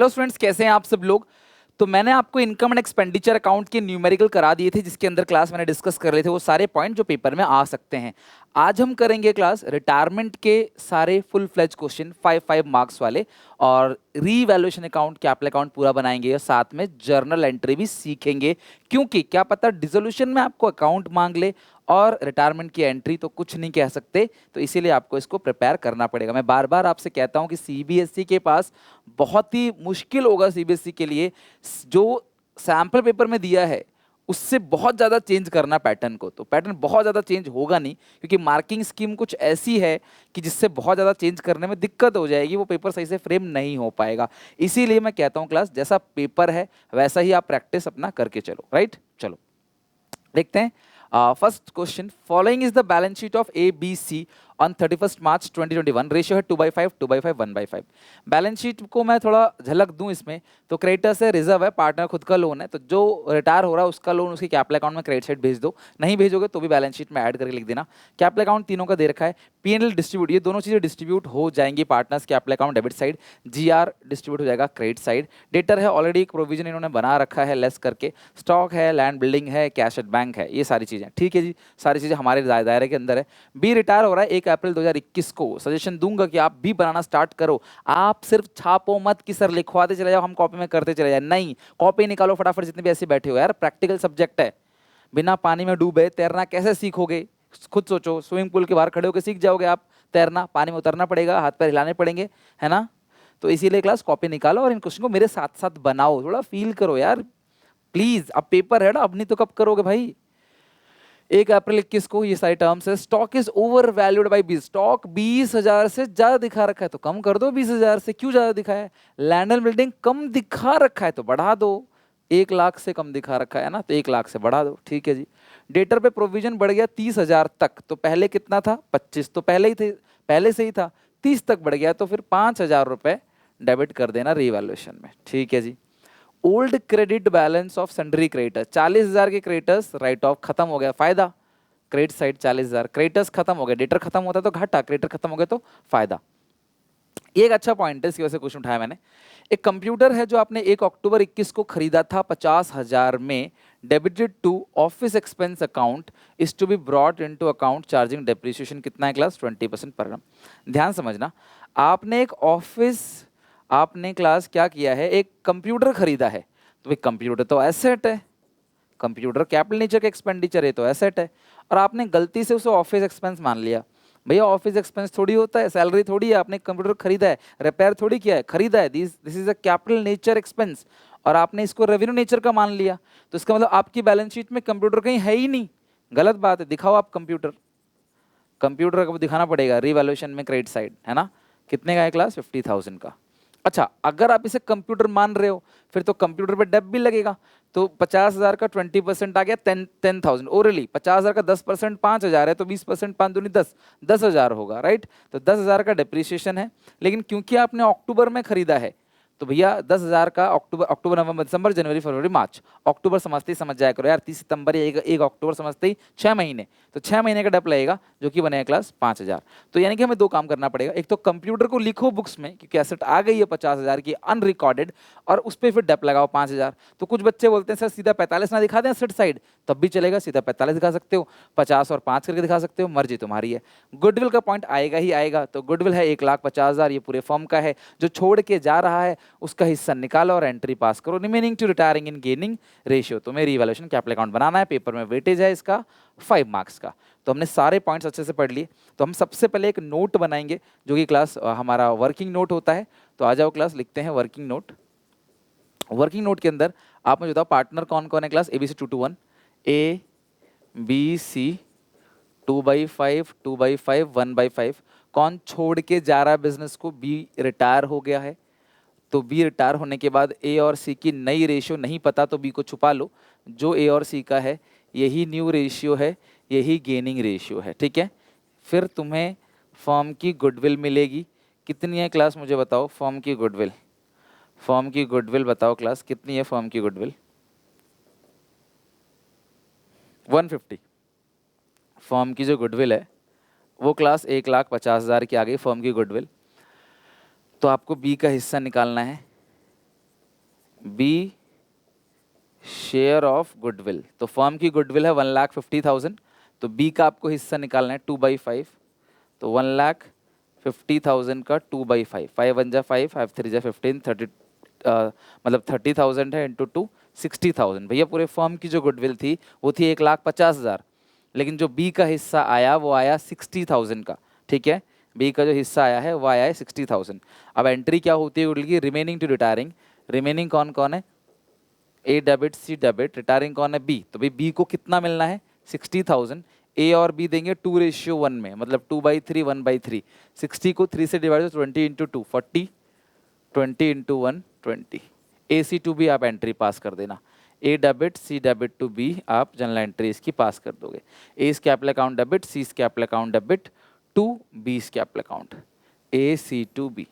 Hello students, कैसे हैं आप सब लोग। तो मैंने आपको इनकम एंड एक्सपेंडिचर अकाउंट के न्यूमेरिकल करा दिए थे, जिसके अंदर क्लास मैंने डिस्कस कर लिए थे वो सारे पॉइंट जो पेपर में आ सकते हैं। आज हम करेंगे क्लास रिटायरमेंट के सारे फुल फ्लेज क्वेश्चन 5 मार्क्स वाले, और रीवैल्यूएशन अकाउंट, कैपिटल अकाउंट पूरा बनाएंगे और साथ में जर्नल एंट्री भी सीखेंगे। क्योंकि क्या पता डिसोल्यूशन में आपको अकाउंट मांग ले और रिटायरमेंट की एंट्री तो कुछ नहीं कह सकते, तो इसीलिए आपको इसको प्रिपेयर करना पड़ेगा। मैं बार बार आपसे कहता हूं कि सीबीएसई के पास बहुत ही मुश्किल होगा सीबीएसई के लिए जो सैंपल पेपर में दिया है उससे बहुत ज़्यादा चेंज करना पैटर्न को। तो पैटर्न बहुत ज़्यादा चेंज होगा नहीं, क्योंकि मार्किंग स्कीम कुछ ऐसी है कि जिससे बहुत ज़्यादा चेंज करने में दिक्कत हो जाएगी, वो पेपर सही से फ्रेम नहीं हो पाएगा। इसीलिए मैं कहता हूँ क्लास जैसा पेपर है वैसा ही आप प्रैक्टिस अपना करके चलो। राइट, चलो देखते हैं। First question, following is the balance sheet of A B C on 31 March 2021। Ratio है 2/5, 2/5, 1/5। बैलेंस शीट को मैं थोड़ा झलक दूं इसमें, तो क्रेडिटर्स है, रिजर्व है, पार्टनर खुद का लोन है, तो जो रिटायर हो रहा है उसका लोन उसके कैपिटल अकाउंट में क्रेडिट साइड भेज दो। नहीं भेजोगे तो भी बैलेंस शीट में ऐड करके लिख देना। कैपिटल अकाउंट तीनों का दे रखा है। पीएनएल डिस्ट्रीब्यूट, ये दोनों चीजें डिस्ट्रीब्यूट हो जाएंगी। Partners capital account debit side, G R distribute हो जाएगा क्रेडिट साइड। डेटर है, ऑलरेडी एक प्रोविजन इन्होंने बना रखा है लेस करके। स्टॉक है, लैंड बिल्डिंग है, कैश एट बैंक है, ये सारी चीजें ठीक है जी, सारी चीजें हमारे दायरे के अंदर है। बी रिटायर हो रहा है 1 अप्रैल 2021 को। सजेशन दूंगा कि आप भी बनाना स्टार्ट करो। आप सिर्फ छापो मत कि सर लिखवाते चले जाओ, हम कॉपी में करते चले जाए, नहीं, कॉपी निकालो फटाफट, जितने भी ऐसे बैठे हो यार, प्रैक्टिकल सब्जेक्ट है। बिना पानी में डूबे तैरना कैसे सीखोगे, खुद सोचो। स्विमिंग पूल के बाहर खड़े होकर सीख जाओगे आप तैरना? पानी में उतरना पड़ेगा, हाथ पैर हिलाने पड़ेंगे, है ना। तो इसीलिए क्लास कॉपी निकालो और इन क्वेश्चन को मेरे साथ साथ बनाओ, थोड़ा फील करो यार प्लीज। अब पेपर है ना, अब नहीं तो कब करोगे भाई। 1 अप्रैल 21 को ये सारे टर्म्स है। Stock is over valued by 20, stock 20,000 से ज्यादा दिखा रखा है तो कम कर दो 20,000 से। क्यों ज्यादा दिखा है? लैंड एंड बिल्डिंग कम दिखा रखा है तो बढ़ा दो। 1 लाख से कम दिखा रखा है ना, तो 1 लाख से बढ़ा दो, ठीक है जी। डेटर पे प्रोविजन बढ़ गया 30,000 तक, तो पहले कितना था? 25 तो पहले ही थे, पहले से ही था। 30 तक बढ़ गया तो फिर 5,000 रुपए डेबिट कर देना रीवैल्यूएशन में, ठीक है जी। Old credit balance of sundry creditor, 40,000 के क्रेडिटर्स राइट ऑफ खत्म हो गया, फायदा क्रेडिट साइड 40,000। क्रेडिटर्स खत्म हो गए, डेटर खत्म होता तो घाटा, क्रेडिटर खत्म हो गया तो फायदा। ये एक अच्छा पॉइंट है, इसकी वजह से क्वेश्चन उठाया मैंने। एक कंप्यूटर है जो आपने 1 अक्टूबर 21 को खरीदा था 50,000 में, debited to office expense account, is to be brought into account charging depreciation कितना है क्लास? 20% पर annum। ध्यान समझना, आपने एक ऑफिस, आपने क्लास क्या किया है, एक कंप्यूटर खरीदा है, तो एक कंप्यूटर तो एसेट है, कंप्यूटर कैपिटल नेचर का एक्सपेंडिचर है तो एसेट है, और आपने गलती से उसे ऑफिस एक्सपेंस मान लिया। भैया ऑफिस एक्सपेंस थोड़ी होता है, सैलरी थोड़ी है, आपने कंप्यूटर खरीदा है, रिपेयर थोड़ी किया है, खरीदा है, this is a capital nature expense, और आपने इसको रेवेन्यू नेचर का मान लिया, तो इसका मतलब आपकी बैलेंस शीट में कंप्यूटर कहीं है ही नहीं। गलत बात है, दिखाओ आप कंप्यूटर, कंप्यूटर को दिखाना पड़ेगा रीवैल्यूएशन में क्रेडिट साइड, है ना। कितने का है क्लास? 50,000 का। अच्छा, अगर आप इसे कंप्यूटर मान रहे हो फिर तो कंप्यूटर पे डेप भी लगेगा, तो 50,000 का 20% आ गया 10,000 ओरली। 50,000 का 10% 5,000 है, तो 20% 5 दूनी 10, 10,000 होगा, राइट। तो 10,000 का डिप्रिसिएशन है, लेकिन क्योंकि आपने अक्टूबर में खरीदा है तो भैया 10,000 का अक्टूबर नवंबर दिसंबर जनवरी फरवरी मार्च, अक्टूबर समझते ही समझ जाया करो यार, 30 सितंबर या 1 अक्टूबर समझते ही 6 महीने, तो 6 महीने का डेप लगेगा जो कि बनेगा क्लास 5,000। तो यानी कि हमें 2 काम करना पड़ेगा, एक तो कंप्यूटर को लिखो बुक्स में क्योंकि एसेट आ गई है 50,000 की अनरिकॉर्डेड, और उस पर फिर डेप लगाओ 5,000। तो कुछ बच्चे बोलते हैं सर सीधा 45 ना दिखा दें एसेट साइड, तब भी चलेगा, सीधा 45 दिखा सकते हो, 50 और 5 करके दिखा सकते हो, मर्जी तुम्हारी है। गुडविल का पॉइंट आएगा ही आएगा, तो गुडविल है 1,50,000, ये पूरे फर्म का है, जो छोड़ के जा रहा है उसका हिस्सा निकालो और एंट्री पास करो। Remaining to retiring in gaining ratio, तुम्हें रीवैल्यूएशन कैपिटल अकाउंट बनाना है, पेपर में वेटेज है इसका 5 मार्क्स का। तो हमने सारे पॉइंट्स अच्छे से पढ़ लिए, तो हम सबसे पहले एक नोट बनाएंगे जो कि क्लास हमारा वर्किंग नोट होता है। तो आ जाओ क्लास, लिखते हैं वर्किंग नोट। वर्किंग नोट के अंदर आप मुझे बताओ पार्टनर कौन कौन है क्लास? ABC 2 to 1, ABC 2/5, 2/5, 1/5। कौन छोड़ के जा रहा है बिजनेस को? बी रिटायर हो गया है, तो बी रिटायर होने के बाद ए और सी की नई रेशियो नहीं पता तो बी को छुपा लो, जो ए और सी का है यही न्यू रेशियो है, यही गेनिंग रेशियो है, ठीक है। फिर तुम्हें फर्म की गुडविल मिलेगी, कितनी है क्लास मुझे बताओ? फर्म की गुडविल, फर्म की गुडविल बताओ क्लास कितनी है? फर्म की गुडविल 150। फर्म की जो गुडविल है वो क्लास 1,50,000 की आ गई फर्म की गुडविल। तो आपको बी का हिस्सा निकालना है, बी शेयर ऑफ गुडविल, तो फर्म की गुडविल है 1,50,000, तो बी का आपको हिस्सा निकालना है 2/5, तो 1,50,000 का 2/5, 5 1 जा 5, 5 3 जा 15, 30 मतलब 30,000 है इंटू 2, 60,000। भैया पूरे फर्म की जो गुडविल थी वो थी 1,50,000, लेकिन जो बी का हिस्सा आया वो आया 60,000 का, ठीक है। बी का जो हिस्सा आया है वो आया है 60,000। अब एंट्री क्या होती है गुडविल की, रिमेनिंग टू रिटायरिंग। रिमेनिंग कौन कौन है, ए डेबिट सी डेबिट, रिटायरिंग कौन है बी, तो भाई बी को कितना मिलना है 60,000। ए और बी देंगे 2:1 में, मतलब 2/3 1/3, 60 को 3 से divide 20 into 2 40, 20 into 1 20। A C to B आप एंट्री पास कर देना, A debit C debit to B आप जनरल एंट्री इसकी पास कर दोगे। A capital account debit, C capital account debit to B capital account, A C to B.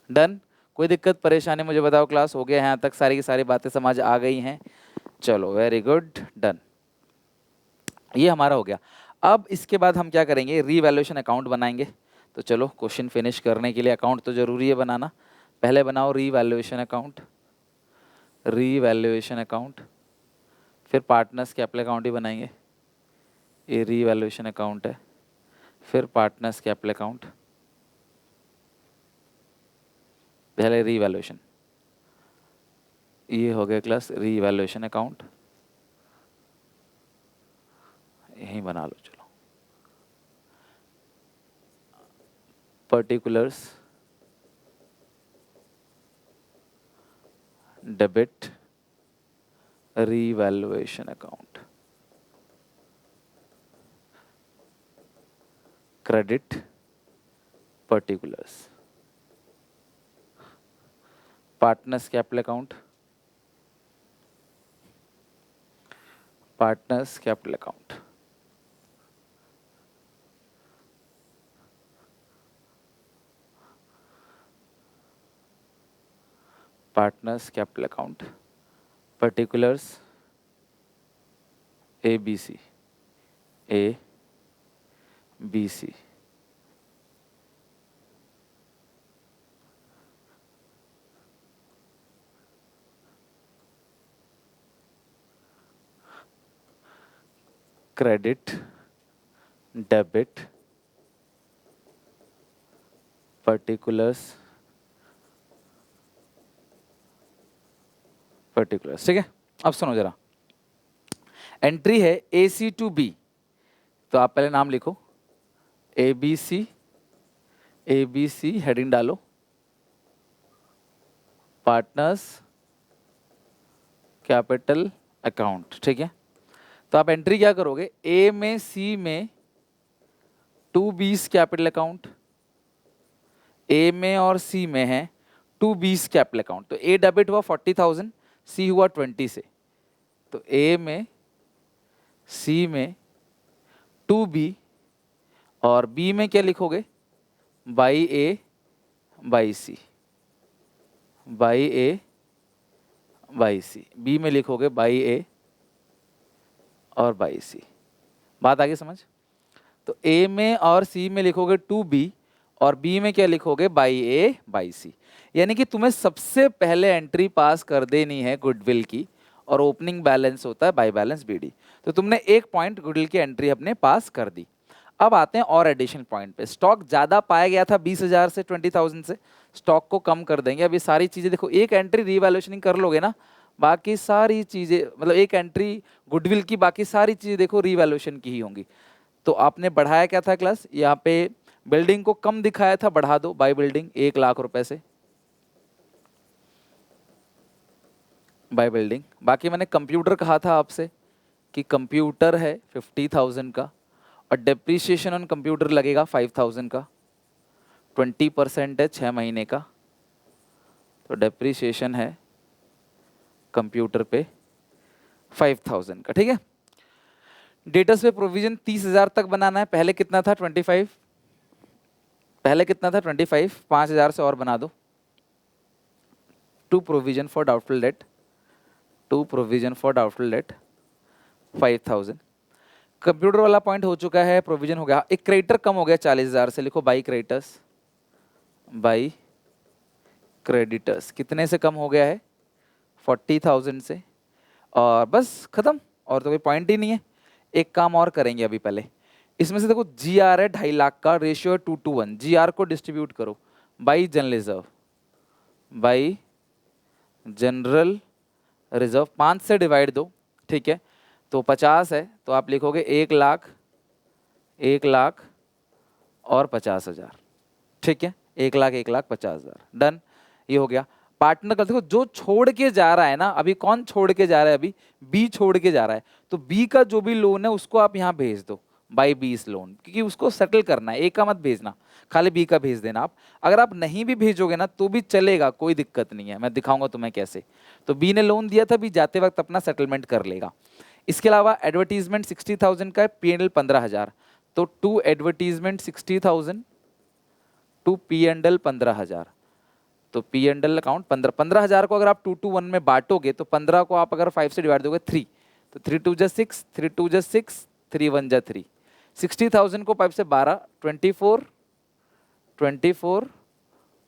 Done, कोई दिक्कत परेशानी मुझे बताओ, क्लास हो गया है यहाँ तक, सारी की सारी बातें समझ आ गई हैं, चलो वेरी गुड, डन, ये हमारा हो गया। अब इसके बाद हम क्या करेंगे, रीवैल्यूएशन अकाउंट बनाएंगे। तो चलो क्वेश्चन फिनिश करने के लिए अकाउंट तो जरूरी है बनाना, पहले बनाओ रीवैल्यूएशन अकाउंट, रीवैल्यूएशन अकाउंट, फिर पार्टनर्स कैपिटल अकाउंट ही बनाएंगे, ये रीवैल्यूएशन अकाउंट है, फिर पार्टनर्स कैपिटल अकाउंट, पहले रीवैल्यूएशन, ये हो गया क्लास रीवैल्यूएशन अकाउंट, यहीं बना लो चलो। Particulars debit revaluation account, credit particulars, partners capital account, partners capital account, partners capital account, particulars A B C, A B C, credit debit particulars particulars, ठीक है। अब सुनो जरा, एंट्री है ए सी टू बी, तो आप पहले नाम लिखो, A B C, A B C heading डालो, पार्टनर्स कैपिटल अकाउंट, ठीक है। तो आप एंट्री क्या करोगे, ए में सी में 2 B's कैपिटल अकाउंट, ए में और सी में है 2 B's कैपिटल अकाउंट, तो ए डेबिट हुआ 40,000, सी हुआ 20 से, तो ए में सी में 2B और बी में क्या लिखोगे, by A by C, by A by C, B में लिखोगे बाई ए और बाई सी। बात आगे समझ, तो ए में और सी में लिखोगे 2B और बी में क्या लिखोगे, बाई ए बाई सी। यानी कि तुम्हें सबसे पहले एंट्री पास कर देनी है गुडविल की, और ओपनिंग बैलेंस होता है बाई बैलेंस बीडी। तो तुमने 1 पॉइंट गुडविल की एंट्री अपने पास कर दी। अब आते हैं और एडिशन पॉइंट पे, स्टॉक ज्यादा पाया गया था 20,000 से 20,000 से, स्टॉक को कम कर देंगे। अब ये सारी चीजें देखो, एक एंट्री रीवैल्यूएशन कर लोगे ना, बाकी सारी चीजें, मतलब एक एंट्री गुडविल की, बाकी सारी चीजें देखो रीवैल्यूएशन की ही होंगी। तो आपने बढ़ाया क्या था क्लास, यहाँ पे बिल्डिंग को कम दिखाया था, बढ़ा दो बाई बिल्डिंग 1,00,000 रुपए से, बाई बिल्डिंग। बाकी मैंने कंप्यूटर कहा था आपसे कि कंप्यूटर है 50,000 का, और डेप्रीशिएशन ऑन कंप्यूटर लगेगा 5,000 का, 20% है 6 महीने का, तो डेप्रीशिएशन है कंप्यूटर पे 5,000 का, ठीक है। डेटर्स पे प्रोविजन 30,000 तक बनाना है, पहले कितना था 25, पहले कितना था 25, 5,000 से और बना दो। To provision for doubtful debt, to provision for doubtful debt 5,000। Computer वाला पॉइंट हो चुका है, प्रोविजन हो गया। एक क्रेडिटर कम हो गया 40,000 से, लिखो बाई क्रेडिटर्स, बाई क्रेडिटर्स कितने से कम हो गया है, 40,000 से, और बस खत्म, और तो कोई पॉइंट ही नहीं है। एक काम और करेंगे अभी पहले, इसमें से देखो GR है 2.5 लाख का, रेशियो है 2:1। GR को डिस्ट्रीब्यूट करो by general reserve, by general reserve, 5 से डिवाइड दो, ठीक है। तो 50 है तो आप लिखोगे 1 लाख, 1 लाख और 50,000, ठीक है। 1 लाख, 1,50,000, डन। ये हो गया। पार्टनर का देखो जो छोड़ के जा रहा है ना, अभी कौन छोड़ के जा रहा है, अभी बी छोड़ के जा रहा है, तो बी का जो भी लोन है उसको आप यहाँ भेज दो बाई बी इस लोन, क्योंकि उसको सेटल करना है, ए का मत भेजना, खाली बी का भेज देना आप। अगर आप नहीं भी भेजोगे ना तो भी चलेगा, कोई दिक्कत नहीं है, मैं दिखाऊंगा तुम्हें कैसे। तो बी ने लोन दिया था, बी जाते वक्त अपना सेटलमेंट कर लेगा। इसके अलावा एडवर्टीजमेंट 60,000 का है, P&L 15,000, तो टू एडवर्टीजमेंट 60,000 टू P&L 15,000, तो P&L अकाउंट 15,000 को अगर आप 2:1 में बांटोगे तो 15 को आप अगर 5 से डिवाइड दोगे 3, तो 3 2 6, 3 2 6, 3 1 3, 60,000 को 5 से 12, 24, 24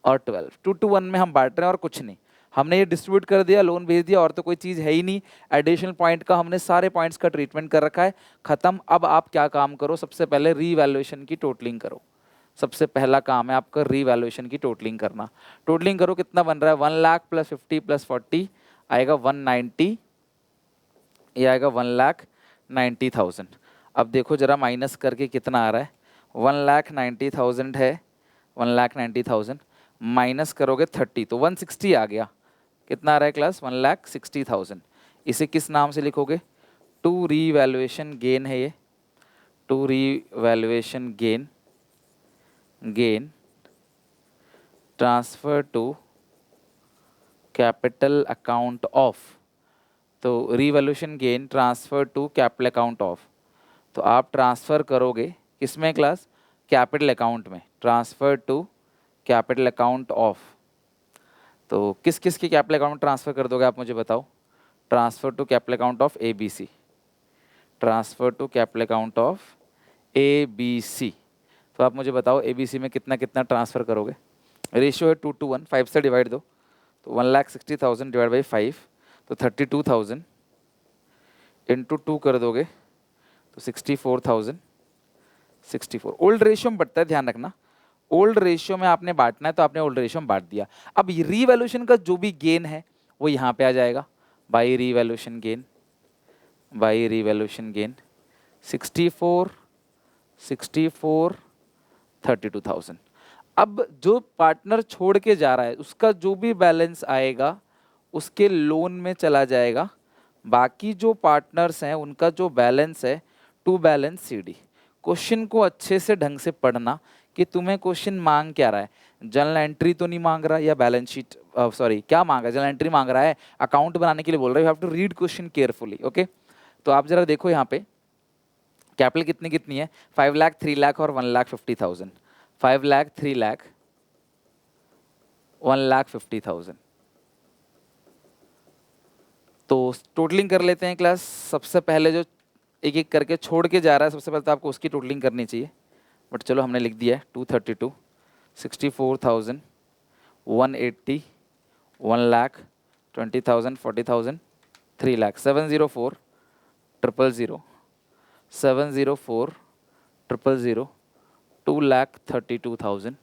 और 12, 2:1 में हम बांट रहे हैं और कुछ नहीं। हमने ये डिस्ट्रीब्यूट कर दिया, लोन भेज दिया, और तो कोई चीज़ है ही नहीं। एडिशनल पॉइंट का हमने सारे पॉइंट्स का ट्रीटमेंट कर रखा है, खत्म। अब आप क्या काम करो, सबसे पहले रीवैल्यूएशन की टोटलिंग करो। सबसे पहला काम है आपका रीवैल्यूएशन की टोटलिंग करना। टोटलिंग करो, कितना बन रहा है, 1 लाख प्लस 50 प्लस 40 आएगा 190, ये आएगा 1,90,000। अब देखो जरा माइनस करके कितना आ रहा है, 1,90,000 है, 1,90,000 माइनस करोगे 30 तो 160 आ गया। कितना आ रहा है क्लास, 1,60,000। इसे किस नाम से लिखोगे, टू रीवैल्यूएशन गेन है ये, to revaluation gain, gain transfer to capital account of, तो revaluation gain transfer to capital account of, तो आप ट्रांसफ़र करोगे किसमें क्लास, कैपिटल अकाउंट में, transfer to capital account of. तो किस किस के कैपिटल अकाउंट में ट्रांसफ़र कर दोगे आप मुझे बताओ, transfer to capital account of ABC, transfer to capital account of ABC। तो आप मुझे बताओ ABC में कितना कितना ट्रांसफ़र करोगे, रेशियो है 2:1, 5 से डिवाइड दो, तो 1,60,000 डिवाइड बाई 5, तो 32,000 इंटू 2 कर दोगे तो 64,000, 64। ओल्ड रेशियो में बढ़ता है, ध्यान रखना, ओल्ड रेशियो में आपने बांटना है तो आपने ओल्ड रेशियो में बांट दिया। अब रीवैल्यूएशन का जो भी गेन है वो यहाँ पे आ जाएगा, by revaluation gain, by revaluation gain 64, 64, 32,000। अब जो पार्टनर छोड़ के जा रहा है उसका जो भी बैलेंस आएगा उसके लोन में चला जाएगा, बाकी जो पार्टनर्स हैं उनका जो बैलेंस है टू बैलेंस CD। क्वेश्चन को अच्छे से ढंग से पढ़ना कि तुम्हें क्वेश्चन मांग क्या रहा है, जर्नल एंट्री तो नहीं मांग रहा, या बैलेंस शीट, सॉरी क्या मांग रहा है, जर्नल एंट्री मांग रहा है, अकाउंट बनाने के लिए बोल रहा है, you have to read question carefully, okay. तो आप जरा देखो यहाँ पे कैपिटल कितनी कितनी है, 5 लाख, 3 लाख और 1,50,000, 5 लाख, 3 लाख, 1,50,000। तो टोटलिंग कर लेते हैं क्लास। सबसे पहले जो एक एक करके छोड़ के जा रहा है सबसे पहले तो आपको उसकी टोटलिंग करनी चाहिए, बट चलो हमने लिख दिया है 232, 64,000, 180, 1,20,000, 40,000, 3 लाख, 704 000, 704 000, 2,32,000।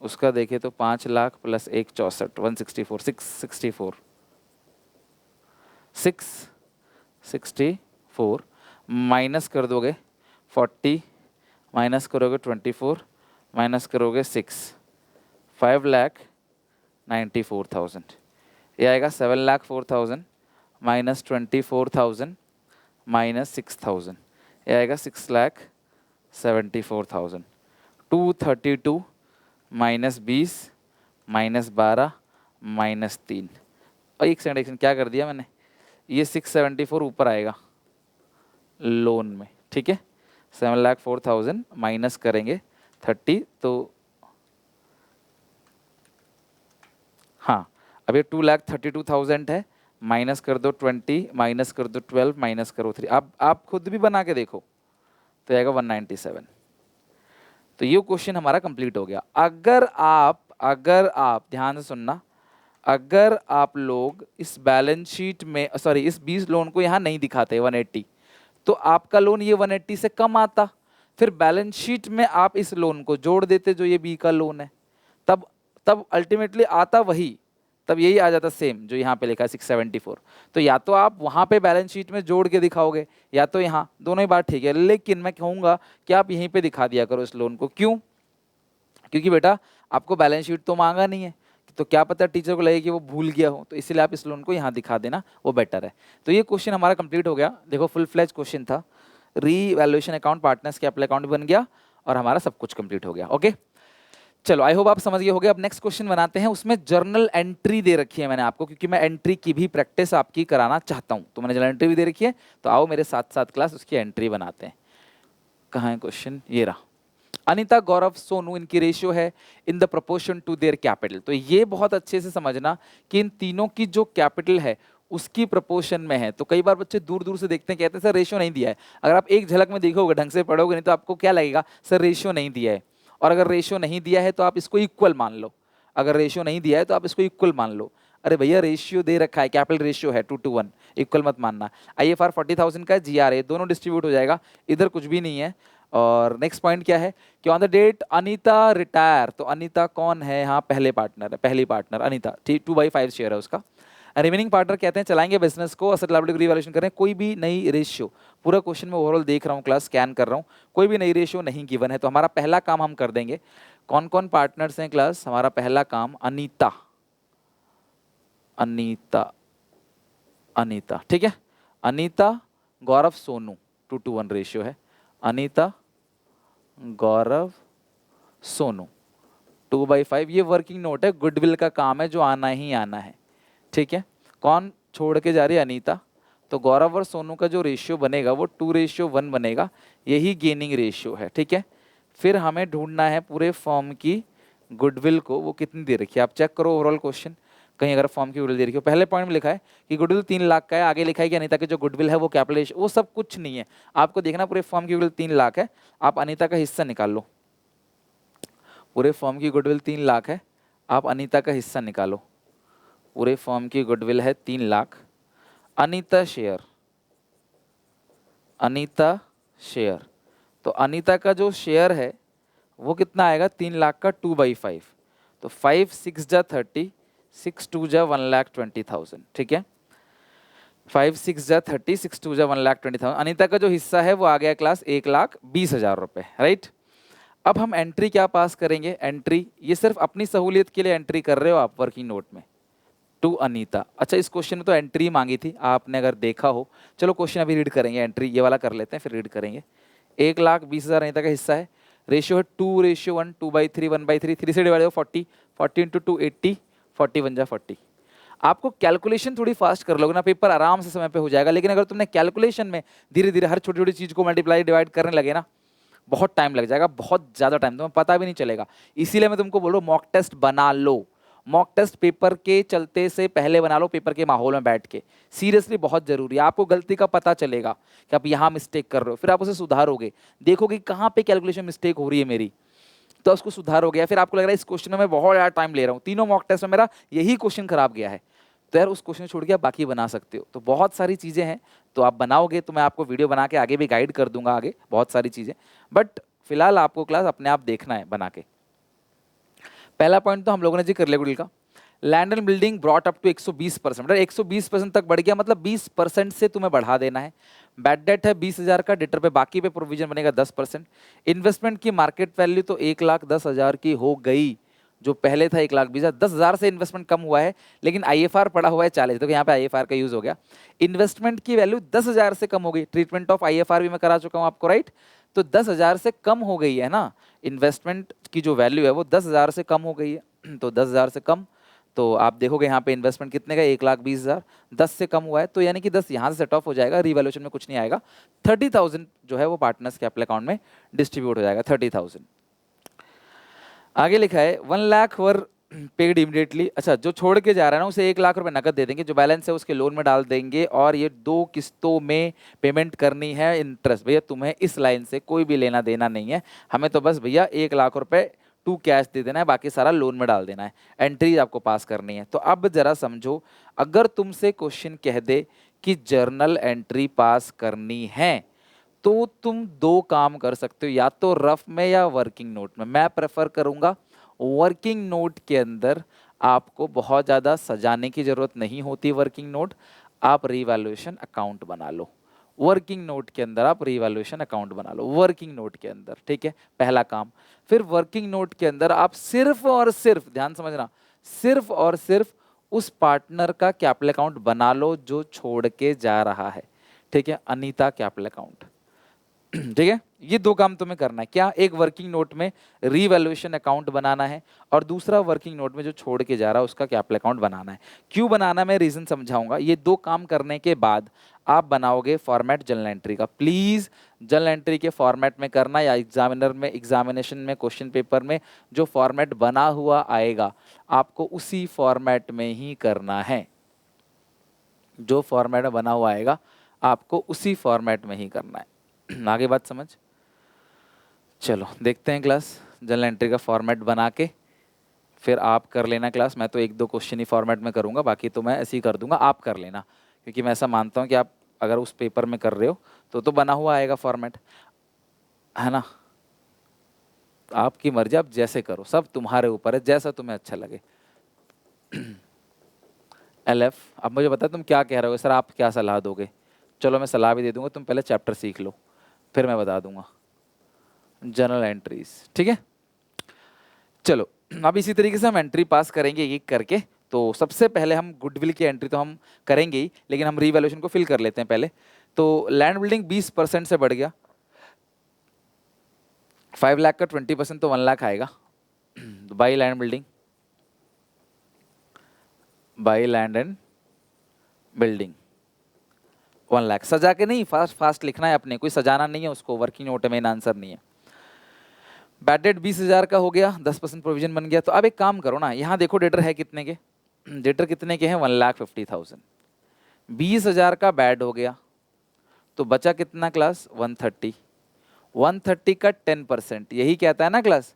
उसका देखें तो 5 लाख प्लस 1 64, 164, 664, 664 माइनस कर दोगे 40, माइनस करोगे 24, माइनस करोगे 6, 5,94,000। ये आएगा 7,04,000 माइनस 24,000 माइनस 6,000, ये आएगा 6,74,000। 232 माइनस 20 माइनस 12 माइनस 3, और एक सेकंड क्या कर दिया मैंने, ये 674 ऊपर आएगा लोन में, ठीक है। 7,04,000 माइनस करेंगे 30, तो हाँ अब ये 2,32,000 है, माइनस कर दो 20, माइनस कर दो 12, माइनस करो 3, अब आप खुद भी बना के देखो तो आएगा 197। तो ये क्वेश्चन हमारा कंप्लीट हो गया। अगर आप ध्यान से सुनना, अगर आप लोग इस बैलेंस शीट में सॉरी इस 20 लोन को यहाँ नहीं दिखाते 180, तो आपका लोन ये 180 से कम आता, फिर बैलेंस शीट में आप इस लोन को जोड़ देते जो ये बी का लोन है, तब तब अल्टीमेटली आता वही, तब यही आ जाता सेम जो यहाँ पे लिखा है 674। तो या तो आप वहाँ पे बैलेंस शीट में जोड़ के दिखाओगे या तो यहाँ, दोनों ही बात ठीक है, लेकिन मैं कहूँगा कि आप यहीं पे दिखा दिया करो इस लोन को। क्यों? क्योंकि बेटा आपको बैलेंस शीट तो मांगा नहीं है, तो क्या पता टीचर को लगे कि वो भूल गया हो, तो इसलिए आप इस लोन को यहाँ दिखा देना, वो बेटर है। तो ये क्वेश्चन हमारा कंप्लीट हो गया। देखो फुल फ्लैज क्वेश्चन था, री valuation account, partners capital account बन गया और हमारा सब कुछ कंप्लीट हो गया। ओके चलो, आई होप आप समझ गए होगे। अब नेक्स्ट क्वेश्चन बनाते हैं, उसमें जर्नल एंट्री दे रखी है मैंने आपको, क्योंकि मैं एंट्री की भी प्रैक्टिस आपकी कराना चाहता हूँ। तो मैंने जर्नल एंट्री भी दे रखी है, तो आओ मेरे साथ साथ क्लास उसकी एंट्री बनाते हैं। कहाँ है क्वेश्चन? ये रहा। अनीता, गौरव, सोनू, इनकी रेशियो है in the proportion to their capital. तो ये बहुत अच्छे से समझना कि इन तीनों की जो कैपिटल है उसकी प्रोपोर्शन में है। तो कई बार बच्चे दूर दूर से देखते हैं, कहते हैं सर रेशियो नहीं दिया है। अगर आप एक झलक में देखोगे, ढंग से पढ़ोगे नहीं, तो आपको क्या लगेगा, सर रेशियो नहीं दिया है। और अगर रेशियो नहीं दिया है तो आप इसको इक्वल मान लो, अगर रेशियो नहीं दिया है तो आप इसको इक्वल मान लो। अरे भैया रेशियो दे रखा है, कैपिटल रेशियो है 2:1, इक्वल मत मानना। IFR 40,000 का है, GRA दोनों डिस्ट्रीब्यूट हो जाएगा, इधर कुछ भी नहीं है। और नेक्स्ट पॉइंट क्या है कि on the date Anita retire, तो अनीता कौन है यहाँ? पहले पार्टनर है, पहली पार्टनर अनीता, 2/5 शेयर है उसका। रिमेनिंग पार्टनर कहते हैं चलाएंगे बिजनेस को, असेट लायबिलिटी रिवैल्यूएशन करें, कोई भी नई रेशियो, पूरा क्वेश्चन में ओवरऑल देख रहा हूँ, क्लास स्कैन कर रहा हूँ, कोई भी नई रेशियो नहीं गिवन है। तो हमारा पहला काम हम कर देंगे, कौन कौन पार्टनर्स हैं क्लास? हमारा पहला काम अनीता, अनीता, अनीता, ठीक है, अनीता, गौरव, सोनू, 2:1 रेशियो है, अनीता, गौरव, सोनू, 2/5। ये वर्किंग नोट है, गुडविल का काम है जो आना ही आना है, ठीक है। कौन छोड़ के जा रही है? अनीता। तो गौरव और सोनू का जो रेशियो बनेगा वो 2:1 बनेगा, यही गेनिंग रेशियो है, ठीक है। फिर हमें ढूंढना है पूरे फॉर्म की गुडविल को, वो कितनी दे रखी है आप चेक करो ओवरऑल क्वेश्चन, कहीं अगर फॉर्म की गुडविल दे रखी हो। पहले पॉइंट में लिखा है कि गुडविल 3 लाख का है, आगे लिखा है कि अनीता की जो गुडविल है वो कैपिटल, वो सब कुछ नहीं है, आपको देखना पूरे फॉर्म की गुडविल 3 लाख है, आप अनीता का हिस्सा निकाल लो। पूरे फॉर्म की गुडविल 3 लाख है, आप अनीता का हिस्सा निकालो। पूरे फॉर्म की गुडविल है 3 लाख, अनीता शेयर, अनीता शेयर, तो अनीता का जो शेयर है वो कितना आएगा? 3 लाख का 2/5, तो 5 6 जा 30, 6 2 जा 1,20,000, ठीक है। 5 6 जा 30, 6 2 जा 1,20,000। अनीता का जो हिस्सा है वो आ गया क्लास 1,20,000 रुपये, राइट। अब हम एंट्री क्या पास करेंगे? एंट्री, ये सिर्फ अपनी सहूलियत के लिए एंट्री कर रहे हो आप वर्किंग नोट में, टू अनीता। अच्छा, इस क्वेश्चन में तो एंट्री मांगी थी, आपने अगर देखा हो, चलो क्वेश्चन अभी रीड करेंगे, एंट्री ये वाला कर लेते हैं फिर रीड करेंगे। 1,20,000 अनीता का हिस्सा है, रेशियो है 2:1, 2/3, 1/3, 3 से डिवाइड हो 40, 40 इंटू 2 80, 41 जा 40। आपको कैलकुलेशन थोड़ी फास्ट कर लोगे ना, पेपर आराम से समय पे हो जाएगा। लेकिन अगर तुमने कैलकुलेशन में धीरे धीरे हर छोटी छोटी चीज को मल्टीप्लाई डिवाइड करने लगे ना, बहुत टाइम लग जाएगा, बहुत ज्यादा टाइम, तुम्हें पता भी नहीं चलेगा। इसीलिए मैं तुमको बोल रहा हूँ मॉक टेस्ट बना लो। मॉक टेस्ट पेपर के चलते से पहले बना लो, पेपर के माहौल में बैठ के, सीरियसली बहुत जरूरी है। आपको गलती का पता चलेगा कि आप यहाँ मिस्टेक कर रहे हो, फिर आप उसे सुधारोगे, देखोगे कहाँ पे कैलकुलेशन मिस्टेक हो रही है मेरी, तो उसको सुधारोगे। या फिर आपको लग रहा है इस क्वेश्चन में मैं बहुत ज़्यादा टाइम ले रहा हूँ, तीनों मॉक टेस्ट में मेरा यही क्वेश्चन खराब गया है, तो यार उस क्वेश्चन छोड़ के आप बाकी बना सकते हो। तो बहुत सारी चीज़ें हैं, तो आप बनाओगे तो मैं आपको वीडियो बना के आगे भी गाइड कर दूंगा, आगे बहुत सारी चीज़ें, बट फिलहाल आपको क्लास अपने आप देखना है बना के। पहला पॉइंट तो हम लोगों ने जी कर लिया गुडिल का, land and building brought up to 120%, मतलब 120% तक बढ़ गया, मतलब 20% से तुम्हें बढ़ा देना है। बैड डेट है 20,000 का, डेटर पे बाकी पे प्रोविजन बनेगा 10%। इन्वेस्टमेंट की मार्केट वैल्यू तो 1,10,000 की हो गई, जो पहले था 1,20,000, 10,000 से इन्वेस्टमेंट कम हुआ है, लेकिन IFR पड़ा हुआ है 40, तो यहाँ पे IFR का यूज हो गया। इन्वेस्टमेंट की वैल्यू 10,000 से कम हो गई, ट्रीटमेंट ऑफ IFR भी मैं करा चुका हूँ आपको, राइट। तो 10,000 से कम हो गई है ना, इन्वेस्टमेंट की जो वैल्यू है वो 10,000 से कम हो गई है, तो 10,000 से कम, तो आप देखोगे यहाँ पे इन्वेस्टमेंट कितने का, 1,20,000, 10 से कम हुआ है, तो यानी कि 10 यहाँ से सेट ऑफ हो जाएगा, रिवैल्यूएशन में कुछ नहीं आएगा। 30,000 जो है वो पार्टनर्स कैपिटल अकाउंट में डिस्ट्रीब्यूट हो जाएगा, 30,000। आगे लिखा है 1 लाख वर पेड इमीडिएटली। अच्छा, जो छोड़ के जा रहा है ना उसे 1 लाख रुपए नकद दे देंगे, जो बैलेंस है उसके लोन में डाल देंगे, और ये 2 किस्तों में पेमेंट करनी है इंटरेस्ट। भैया तुम्हें इस लाइन से कोई भी लेना देना नहीं है, हमें तो बस भैया 1 लाख रुपए 2 कैश दे देना है, बाकी सारा लोन में डाल देना है, एंट्री आपको पास करनी है। तो अब जरा समझो, अगर तुमसे क्वेश्चन कह दे कि जर्नल एंट्री पास करनी है तो तुम 2 काम कर सकते हो, या तो रफ में या वर्किंग नोट में। मैं प्रेफर करूंगा वर्किंग नोट के अंदर, आपको बहुत ज़्यादा सजाने की ज़रूरत नहीं होती वर्किंग नोट, आप रीवैल्यूएशन अकाउंट बना लो। वर्किंग नोट के अंदर आप रीवैल्यूएशन अकाउंट बना लो वर्किंग नोट के अंदर, ठीक है, पहला काम। फिर वर्किंग नोट के अंदर आप सिर्फ और सिर्फ, ध्यान समझना, सिर्फ और सिर्फ उस पार्टनर का कैपिटल अकाउंट बना लो जो छोड़ के जा रहा है, ठीक है, अनीता कैपिटल अकाउंट, ठीक है। ये 2 काम तुम्हें करना है, क्या, एक वर्किंग नोट में रीवैल्यूएशन अकाउंट बनाना है और दूसरा वर्किंग नोट में जो छोड़ के जा रहा है उसका कैपिटल अकाउंट बनाना है। क्यों बनाना है मैं रीजन समझाऊंगा। ये 2 काम करने के बाद आप बनाओगे फॉर्मेट जर्नल एंट्री का। प्लीज जर्नल एंट्री के फॉर्मेट में करना, या एग्जामिनर में, एग्जामिनेशन में, क्वेश्चन पेपर में जो फॉर्मेट बना हुआ आएगा आपको उसी फॉर्मेट में ही करना है। जो फॉर्मेट बना हुआ आएगा आपको उसी फॉर्मेट में ही करना है। आगे बात समझ। चलो देखते हैं क्लास, जर्नल एंट्री का फॉर्मेट बना के फिर आप कर लेना क्लास। मैं तो 1-2 क्वेश्चन ही फॉर्मेट में करूंगा, बाकी तो मैं ऐसे ही कर दूंगा, आप कर लेना, क्योंकि मैं ऐसा मानता हूं कि आप अगर उस पेपर में कर रहे हो तो बना हुआ आएगा फॉर्मेट, है ना। आपकी मर्जी, आप जैसे करो, सब तुम्हारे ऊपर है, जैसा तुम्हें अच्छा लगे। LF, अब मुझे बता तुम क्या कह रहे हो सर, आप क्या सलाह दोगे। चलो मैं सलाह भी दे दूंगा, तुम पहले चैप्टर सीख लो फिर मैं बता दूंगा जर्नल एंट्रीज, ठीक है। चलो अब इसी तरीके से हम एंट्री पास करेंगे एक करके। तो सबसे पहले हम गुडविल की एंट्री तो हम करेंगे ही, लेकिन हम रीवैल्यूएशन को फिल कर लेते हैं पहले। तो लैंड बिल्डिंग 20% से बढ़ गया, 5 लाख का 20% तो 1 लाख आएगा। By land building, by land and building 1 lakh. सजा के नहीं, फास्ट फास्ट लिखना है अपने, कोई सजाना नहीं है उसको, वर्किंग नोट में आंसर नहीं है। बैड डेट 20,000 का हो गया, 10% प्रोविजन बन गया। तो अब एक काम करो ना, यहाँ देखो डेटर है कितने के, डेटर कितने के हैं, 1,50,000। 20,000 का बैड हो गया तो बचा कितना क्लास, 130। 130 का 10%, यही कहता है ना क्लास,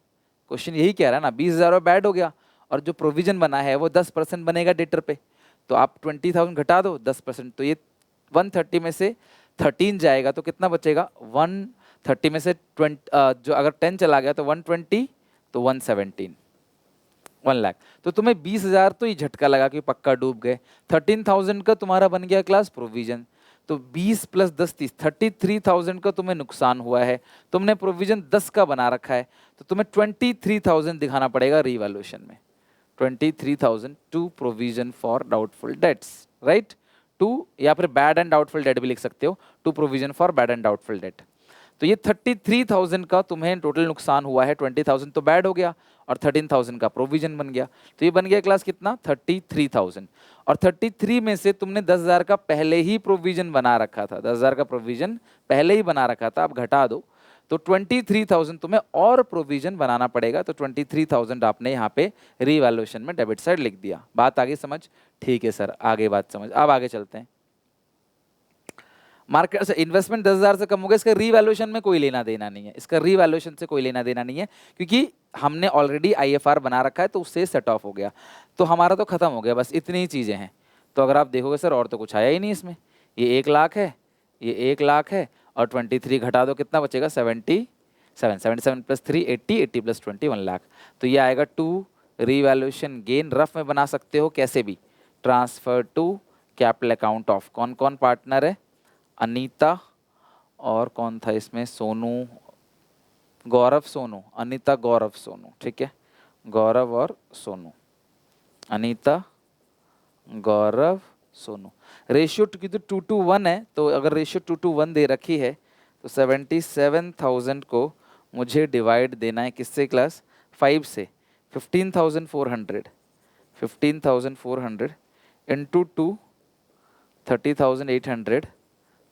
क्वेश्चन यही कह रहा है ना। 20,000 बैड हो गया और जो प्रोविजन बना है वो 10% बनेगा डेटर पे, तो आप 20,000 घटा दो 10%, तो ये 130 में से 13 जाएगा तो कितना बचेगा, 130 में से 20, जो अगर 10 चला गया तो 120, तो 117, 1 लाख। तो तुम्हें 20,000 तो ये झटका लगा कि पक्का डूब गए। 13,000 का तुम्हारा बन गया क्लास प्रोविजन, तो 20 + 10 30, 33,000 का तुम्हें नुकसान हुआ है। तुमने प्रोविजन 10 का बना रखा है, तो तुम्हें 23,000 दिखाना पड़ेगा रीवैल्यूएशन में। 23,000 to provision for doubtful debts, right, to, या फिर बैड एंड डाउटफुल डेट भी लिख सकते हो, to provision for bad and doubtful debt. तो ये 33,000 का तुम्हें टोटल नुकसान हुआ है। 20,000 तो बैड हो गया और 13,000 का प्रोविजन बन गया, तो ये बन गया क्लास कितना, 33,000। और 33 में से तुमने 10,000 का पहले ही प्रोविजन बना रखा था, 10,000 का प्रोविजन पहले ही बना रखा था, अब घटा दो तो 23,000 तुम्हें और प्रोविजन बनाना पड़ेगा। तो 23,000 आपने यहाँ पे रीवैल्यूएशन में डेबिट साइड लिख दिया। बात आगे समझ, ठीक है सर, आगे बात समझ। अब आगे चलते हैं। मार्केट से इन्वेस्टमेंट 10,000 से कम हो गया, इसका रीवैल्यूएशन में कोई लेना देना नहीं है, इसका रीवैल्यूएशन से कोई लेना देना नहीं है, क्योंकि हमने ऑलरेडी IFR बना रखा है, तो उससे सेट ऑफ हो गया, तो हमारा तो खत्म हो गया, बस इतनी ही चीजें हैं। तो अगर आप देखोगे सर और तो कुछ आया ही नहीं इसमें, ये 1 लाख है, ये 1 लाख है, और 23 घटा दो कितना बचेगा, 77, 77 + 3 80, 80 + 20 1 लाख। तो ये आएगा टू रीवैल्यूएशन गेन। रफ में बना सकते हो कैसे भी, transfer to capital account of, कौन कौन पार्टनर है, अनीता और कौन था इसमें, सोनू, गौरव सोनू, अनीता गौरव सोनू, ठीक है, गौरव और सोनू, अनीता गौरव सोनू। रेशियो की तो 2:1 है, तो अगर रेशियो 2:1 दे रखी है तो 77,000 को मुझे डिवाइड देना है किससे क्लास, 5 से। 15,400, 15,400 इंटू 2, 30,800,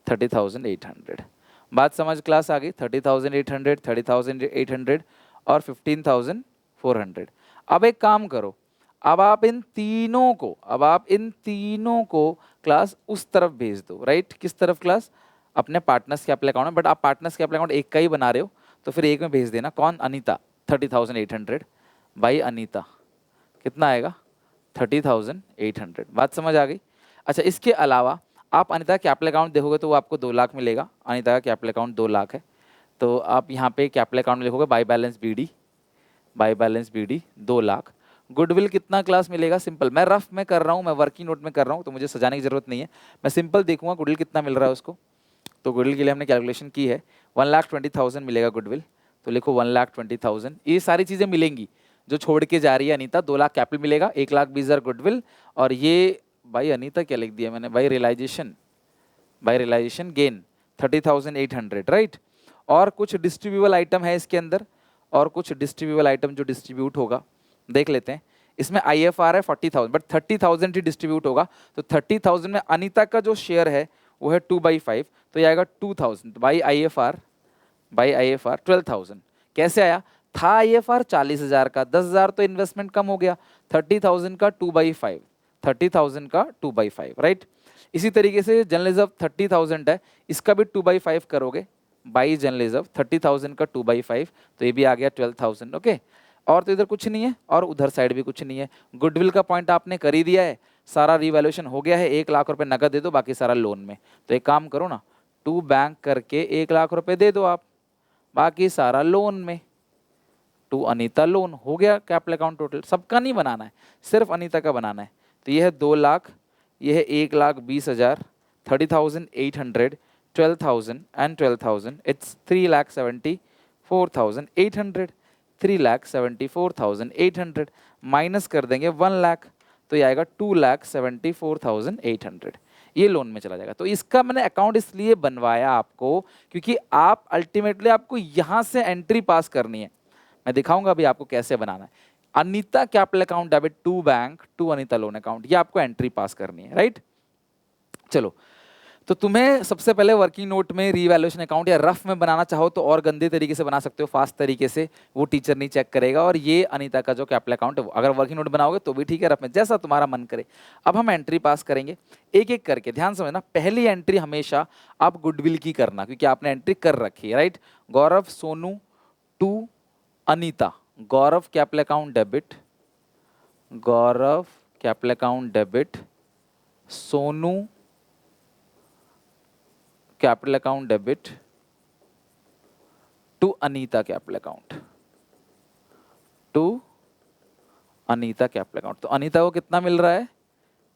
30,800। बात समझ क्लास आ गई, 30,800, 30,800 और 15,400। अब एक काम करो, अब आप इन तीनों को क्लास उस तरफ भेज दो, राइट, किस तरफ क्लास, अपने पार्टनर्स कैपिटल अकाउंट में। बट आप पार्टनर्स कैपिटल अकाउंट एक का ही बना रहे हो, तो फिर एक में भेज देना। कौन, अनीता, 30,800 बाई अनीता कितना आएगा 30,800। बात समझ आ गई। अच्छा, इसके अलावा आप अनीता कैपिटल अकाउंट देखोगे तो वो आपको 2 लाख मिलेगा। अनीता का कैपिटल अकाउंट 2 लाख है, तो आप यहाँ पे कैपिटल अकाउंट में लिखोगे by balance B D 2 lakh. Goodwill कितना क्लास मिलेगा, सिंपल, मैं रफ में कर रहा हूँ, मैं वर्किंग नोट में कर रहा हूँ, तो मुझे सजाने की जरूरत नहीं है, मैं सिंपल देखूंगा गुडविल कितना मिल रहा है उसको। तो गुडविल के लिए हमने कैलकुलेशन की है, 1,20,000 मिलेगा गुडविल, तो लिखो 1,20,000। ये सारी चीज़ें मिलेंगी जो छोड़ के जा रही है अनीता। 2 लाख कैपिटल मिलेगा, 1,20,000 गुडविल, और ये भाई अनीता क्या लिख दिया मैंने, बाई रियलाइजेशन गेन 30,800, राइट। और कुछ डिस्ट्रीब्यूबल आइटम है इसके अंदर, और कुछ डिस्ट्रीब्यूबल आइटम जो डिस्ट्रीब्यूट होगा देख लेते हैं। इसमें IFR है 40,000, बट 30,000 ही डिस्ट्रीब्यूट होगा, तो 30,000 में अनीता का जो शेयर है वो है 2/5, तो ये आएगा 2,000 बाई IFR 12,000। कैसे आया, था IFR 40,000 का, 10,000 तो इन्वेस्टमेंट कम हो गया, 30,000 का 2/5, 30,000 का 2/5, राइट। इसी तरीके से जनरल रिजर्व 30,000 है, इसका भी 2/5 करोगे, बाई जनरल रिजर्व 30,000 का 2/5, तो ये भी आ गया 12,000, ओके। और तो इधर कुछ नहीं है और उधर साइड भी कुछ नहीं है। गुडविल का पॉइंट आपने कर ही दिया है, सारा रिवैल्यूएशन हो गया है, 1 लाख रुपए नगद दे दो, बाकी सारा लोन में। तो एक काम करो ना, टू बैंक करके 1 लाख रुपए दे दो आप, बाकी सारा लोन में। टू अनीता लोन हो गया कैपिटल अकाउंट टोटल, सबका नहीं बनाना है, सिर्फ अनीता का बनाना है। तो ये है 2 लाख, ये है 1,20,000, 30,800, 12,000 एंड 12,000, इट्स 3,74,800। 3,74,800 माइनस कर देंगे 1 लाख, तो ये आएगा 2,74,800, ये लोन में चला जाएगा। तो इसका मैंने अकाउंट इसलिए बनवाया आपको क्योंकि आप अल्टीमेटली आपको यहां से एंट्री पास करनी है। मैं दिखाऊंगा अभी आपको कैसे बनाना है। Anita capital account debit to bank to Anita loan account, ये आपको एंट्री पास करनी है, राइट। चलो, तो तुम्हें सबसे पहले वर्किंग नोट में रीवैल्यूएशन अकाउंट या रफ में बनाना चाहो तो और गंदे तरीके से बना सकते हो, फास्ट तरीके से, वो टीचर नहीं चेक करेगा। और ये अनीता का जो कैपिटल अकाउंट है, अगर वर्किंग नोट बनाओगे तो भी ठीक है, रफ में जैसा तुम्हारा मन करे। अब हम एंट्री पास करेंगे एक एक करके, ध्यान समझना। पहली एंट्री हमेशा आप गुडविल की करना, क्योंकि आपने एंट्री कर रखी है, right. Gaurav Sonu to Anita, Gaurav capital account debit, Gaurav capital account debit, Sonu capital account debit to Anita capital account, to Anita capital account. तो अनीता को कितना मिल रहा है,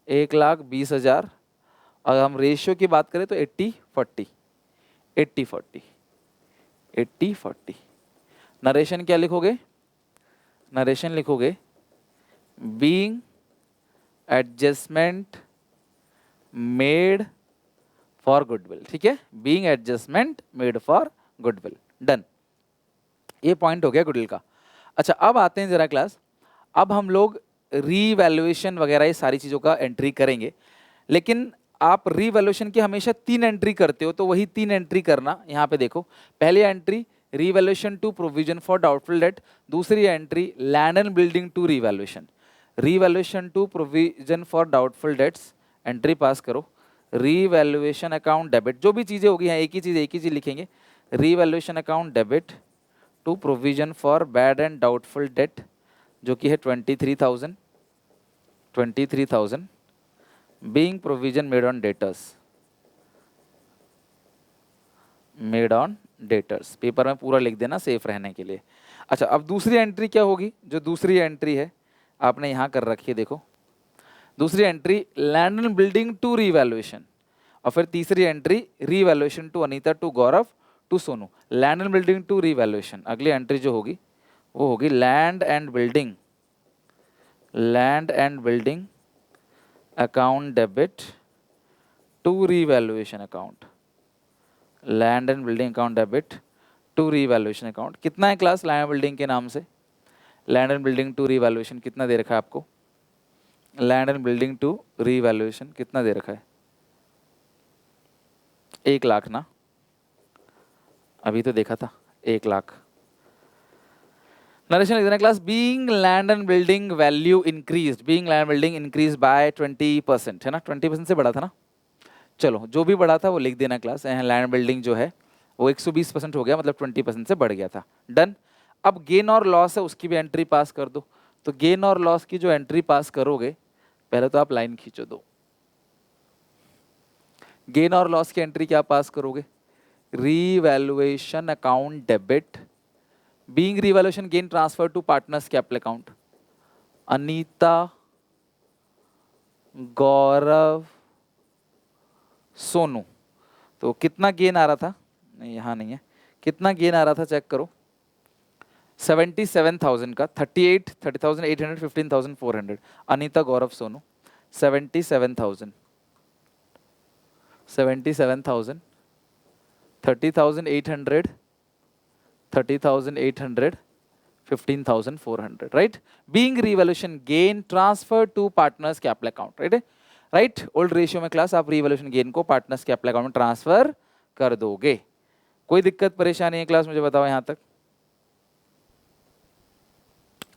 1,20,000। अगर हम रेशियो की बात करें तो 80-40, 80-40, 80-40। नरेशन क्या लिखोगे, नरेशन लिखोगे being adjustment made for goodwill, ठीक है, being adjustment made for goodwill, done. ये पॉइंट हो गया गुडविल का। अच्छा, अब आते हैं जरा क्लास, अब हम लोग रीवैल्यूएशन वगैरह ये सारी चीज़ों का एंट्री करेंगे। लेकिन आप रीवैल्यूएशन की हमेशा 3 एंट्री करते हो, तो वही 3 एंट्री करना। यहाँ पे देखो, पहली entry revaluation to provision for doubtful debt, दूसरी entry land and building to revaluation, revaluation to provision for doubtful debts, entry pass करो। रीवैल्यूएशन अकाउंट डेबिट, जो भी चीज़ें होगी यहाँ एक ही चीज़ लिखेंगे, revaluation account debit to provision for bad and doubtful debt, जो कि है 23,000 being provision made on debtors, paper में पूरा लिख देना सेफ रहने के लिए। अच्छा, अब दूसरी एंट्री क्या होगी, जो दूसरी एंट्री है आपने यहाँ कर रखी है, देखो दूसरी entry land and building to revaluation, और फिर तीसरी entry revaluation to Anita to Gaurav to Sonu, land and building to revaluation. अगली एंट्री जो होगी वो होगी land and building account debit to revaluation account, land and building account debit to revaluation account. कितना है क्लास लैंड एंड बिल्डिंग के नाम से, land and building to revaluation कितना दे रखा है आपको, land and building to revaluation कितना दे रखा है, 1 लाख ना, अभी तो देखा था 1 लाख। नरेशन लिख देना class, being land and building value increased, being land building increase by 20%, है ना, 20% से बढ़ा था ना। चलो, जो भी बढ़ा था वो लिख देना क्लास, लैंड बिल्डिंग जो है वो 120% हो गया, मतलब 20% से बढ़ गया था, डन। अब गेन और लॉस है उसकी भी एंट्री पास कर दो। तो गेन और लॉस की जो एंट्री पास करोगे, पहले तो आप लाइन खींचो दो। गेन और लॉस की एंट्री क्या पास करोगे? Revaluation account debit, being revaluation gain transfer to partners capital account. Anita, Gaurav, Sonu. तो कितना गेन आ रहा था? नहीं यहाँ नहीं है, कितना गेन आ रहा था चेक करो। 77,000 का 38, 30,800, 15,400। Anita, Gaurav, Sonu 77,000, 77,000, 30,800, 30,800, 15,400, right? Being revaluation gain transfer to partners capital account, right? Right, old ratio में क्लास आप रीवैल्यूएशन गेन को पार्टनर्स कैपिटल अकाउंट में ट्रांसफर कर दोगे। कोई दिक्कत परेशानी है क्लास, मुझे बताओ यहां तक।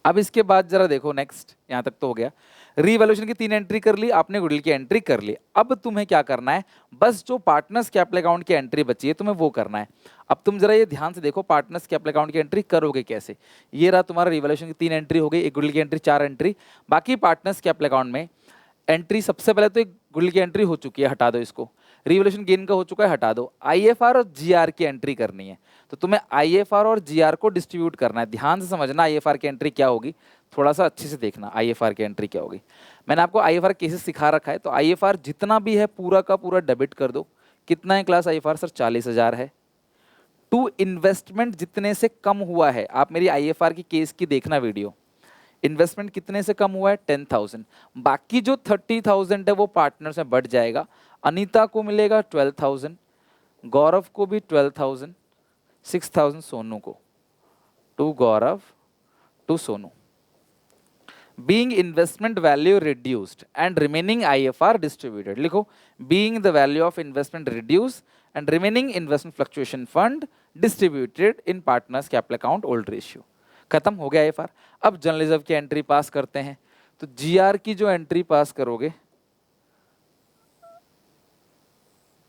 अब इसके बाद जरा देखो नेक्स्ट, यहां तक तो हो गया। रीवैल्यूएशन की 3 एंट्री कर ली आपने, गुडविल की एंट्री कर ली। अब तुम्हें क्या करना है, बस जो पार्टनर्स कैपिटल अकाउंट की एंट्री बची है तुम्हें वो करना है। अब तुम जरा ये ध्यान से देखो पार्टनर्स कैपिटल अकाउंट की एंट्री करोगे कैसे। ये रहा तुम्हारा रीवैल्यूएशन की 3 एंट्री हो गई, एक गुडविल की एंट्री, 4 एंट्री। बाकी पार्टनर्स कैपिटल अकाउंट में एंट्री सबसे पहले तो एक गुडविल की एंट्री हो चुकी है, हटा दो इसको। रीवैल्यूएशन गेन का हो चुका है, हटा दो। आईएफआर और जीआर की एंट्री करनी है, तो तुम्हें आईएफआर और जीआर को डिस्ट्रीब्यूट करना है। ध्यान से समझना आईएफआर की एंट्री क्या होगी, थोड़ा सा अच्छे से देखना आईएफआर की एंट्री क्या होगी। मैंने आपको आईएफआर केसेस सिखा रखा है, तो आईएफआर जितना भी है पूरा का पूरा डेबिट कर दो। कितना है क्लास आईएफआर? सर 40,000 है। टू इन्वेस्टमेंट जितने से कम हुआ है, आप मेरी आईएफआर की केस की देखना वीडियो, इन्वेस्टमेंट कितने से कम हुआ है? 10,000। बाकी जो 30,000 है वो पार्टनर से बढ़ जाएगा। अनीता को मिलेगा 12,000, गौरव को भी 12,000, 6,000 सोनू को। To Gaurav, to Sonu. Being investment value reduced and remaining IFR distributed, लिखो being the value of investment reduced and remaining investment fluctuation fund distributed in partners capital account old ratio। खत्म हो गया IFR। अब जनरल रिजर्व की entry पास करते हैं। तो GR की जो एंट्री पास करोगे,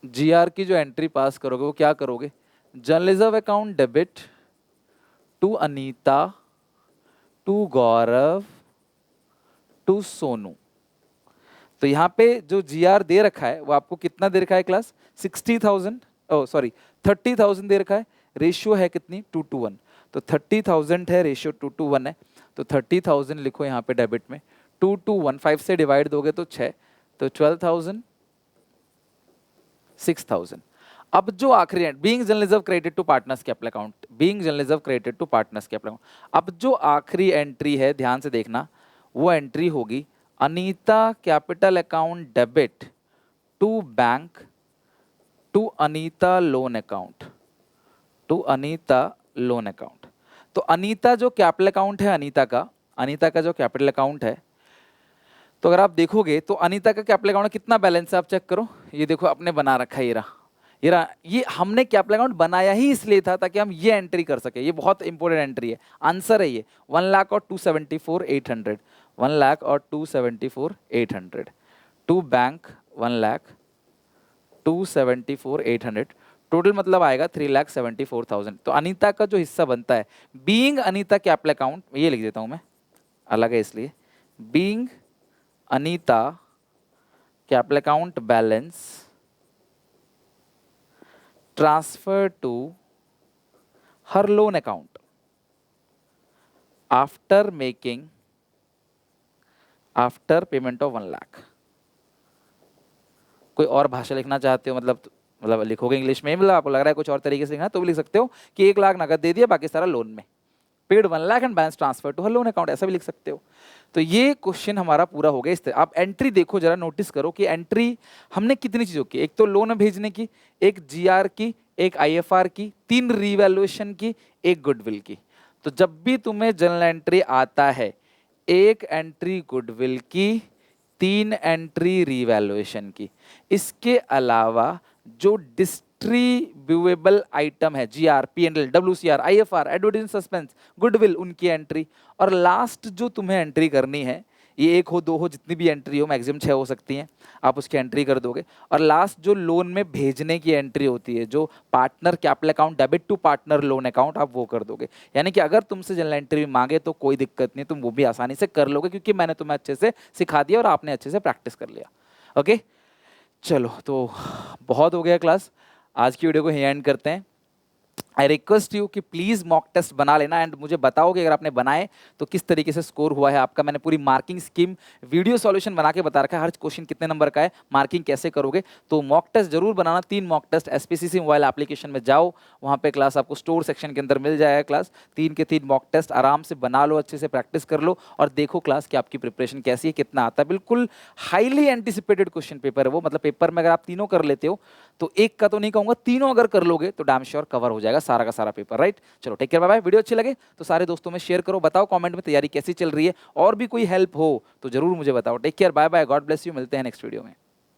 जीआर की जो एंट्री पास करोगे वो क्या करोगे? General reserve account debit to Anita, to Gaurav, to Sonu. तो यहां पे जो जीआर दे रखा है वो आपको कितना दे रखा है क्लास? 60,000, ओ सॉरी 30,000 दे रखा है। रेशियो है कितनी? 2:1। तो 30,000 है, रेशियो 2:1 है। तो 30,000 लिखो यहाँ पे डेबिट में, 2:1, 5 से डिवाइड दोगे तो 6, तो 12,000, 6,000। अब जो आखिरी being general reserve credit to partners capital account, being general reserve credit to partners capital account. अब जो आखिरी एंट्री है ध्यान से देखना, वो एंट्री होगी Anita capital account debit to bank, to Anita loan account, to Anita loan account. तो अनीता जो कैपिटल अकाउंट है, अनीता का जो कैपिटल अकाउंट है, तो अगर आप देखोगे तो अनीता का कैपिटल अकाउंट कितना बैलेंस है आप चेक करो। ये देखो अपने बना रखा है, ये हमने कैपिटल अकाउंट बनाया ही इसलिए था ताकि हम ये एंट्री कर सके। ये बहुत इंपॉर्टेंट एंट्री है, आंसर है ये 1 लाख और 274,800, 1 लाख और 274,800। टू बैंक 1 लाख 274,800, टोटल मतलब आएगा 3,74,000। तो अनीता का जो हिस्सा बनता है बीइंग अनीता कैपिटल अकाउंट, ये लिख देता हूं मैं, अलग है इसलिए, being Anita capital account balance transfer to her loan account after payment of 1 lakh. कोई और भाषा लिखना चाहते हो, मतलब लिखोगे इंग्लिश में, मतलब आपको लग रहा है कुछ और तरीके से लिखना, तो भी लिख सकते हो कि 1 लाख नगद दे दिया, बाकी सारा लोन में, paid 1 lakh and balance transfer to her loan account, ऐसा भी लिख सकते हो। तो ये क्वेश्चन हमारा पूरा हो गया। इस तरह आप एंट्री देखो जरा, नोटिस करो कि एंट्री हमने कितनी चीजों की, एक तो लोन भेजने की, एक जीआर की, एक आईएफआर की, 3 रीवैल्यूएशन की, एक गुडविल की। तो जब भी तुम्हें जनरल एंट्री आता है, 1 एंट्री गुडविल की, 3 एंट्री रीवैल्यूएशन की। इसके अलावा जो डिस्ट्रीब्यूएबल आइटम है, G R, P N L, W C R, I F R, advertising suspense, goodwill, उनकी एंट्री, और लास्ट जो तुम्हें एंट्री करनी है ये 1 हो 2 हो जितनी भी एंट्री हो, मैक्सिमम 6 हो सकती हैं, आप उसकी एंट्री कर दोगे। और लास्ट जो लोन में भेजने की एंट्री होती है, जो partner capital account debit to partner loan account, आप वो कर दोगे। यानी कि अगर तुमसे जनरल एंट्री मांगे तो कोई दिक्कत नहीं, तुम वो भी आसानी से कर लोगे, क्योंकि मैंने तुम्हें अच्छे से सिखा दिया और आपने अच्छे से प्रैक्टिस कर लिया। ओके, चलो तो बहुत हो गया क्लास, आज की वीडियो को यहीं एंड करते हैं। आई रिक्वेस्ट यू कि प्लीज मॉक टेस्ट बना लेना एंड मुझे बताओ कि अगर आपने बनाए तो किस तरीके से स्कोर हुआ है आपका। मैंने पूरी मार्किंग स्कीम वीडियो सॉल्यूशन बना के बता रखा है, हर क्वेश्चन कितने नंबर का है, मार्किंग कैसे करोगे। तो मॉक टेस्ट जरूर बनाना, 3 mock test. S P C C mobile application में जाओ, वहाँ पे क्लास आपको स्टोर सेक्शन के अंदर मिल जाएगा क्लास। 3 के 3 मॉक टेस्ट आराम से बना लो, अच्छे से प्रैक्टिस कर लो और देखो क्लास कि आपकी प्रिपरेशन कैसी है, कितना आता है। बिल्कुल हाईली एंटिसिपेटेड क्वेश्चन पेपर है वो, मतलब पेपर में अगर आप तीनों कर लेते हो तो एक का तो नहीं कहूंगा, तीनों अगर कर लोगे तो डैम श्योर कवर हो जाएगा सारा का सारा पेपर, राइट। चलो take care, bye bye. Video अच्छी लगे तो सारे दोस्तों में शेयर करो, बताओ कमेंट में तैयारी कैसी चल रही है, और भी कोई हेल्प हो तो जरूर मुझे बताओ। Take care, bye bye, God bless you, मिलते हैं नेक्स्ट वीडियो में।